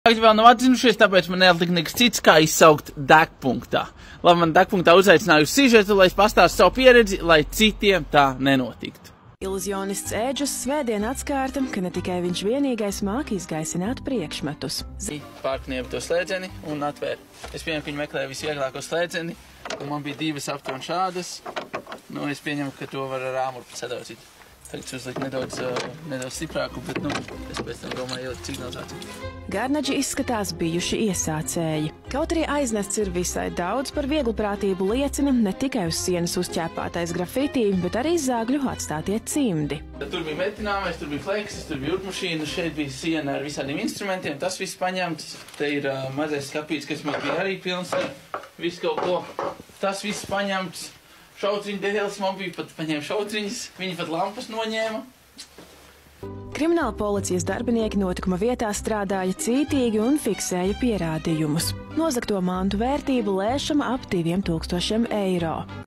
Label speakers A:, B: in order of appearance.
A: Vēl nav atzinušies, tāpēc man neatlika nekas cits, kā izsaukt degpunktā. Labi, man degpunktā uzaicināja uz sižetu, lai es pastāstu savu pieredzi, lai citiem tā nenotiktu.
B: Iluzionists Ēdžus svētdien atskārta, ka ne tikai viņš vienīgais māk izgaisināt priekšmetus.
A: Pārknieva to slēdzeni un atvēra. Es pieņemu, ka viņi meklēja visvieglāko slēdzeni, un man bija divas aptuveni šādas. Es pieņemu, ka to var ar āmuru sadaudzīt. Tagad uzlikt nedaudz stiprāku, bet es pēc tam domāju ielikt signalizāciju.
B: Garnaģi izskatās bijuši iesācēji. Kaut arī aiznests ir visai daudz, par vieglprātību liecina ne tikai uz sienas uzķēpātais grafitī, bet arī zāgļu atstātie cimdi.
A: Tur bija metināmais, tur bija fleksis, tur bija urpmašīna, šeit bija siena ar visādiem instrumentiem, tas viss paņemts. Te ir mazais skapīts, kas man bija arī pilns ar visu kaut ko. Tas viss paņemts. Šautriņu dēļas man bija pat paņēma šautriņas, viņi pat lampas noņēma.
B: Krimināla policijas darbinieki notikuma vietā strādāja cītīgi un fiksēja pierādījumus. Nozagto mantu vērtību lēšama ap 2000 eiro.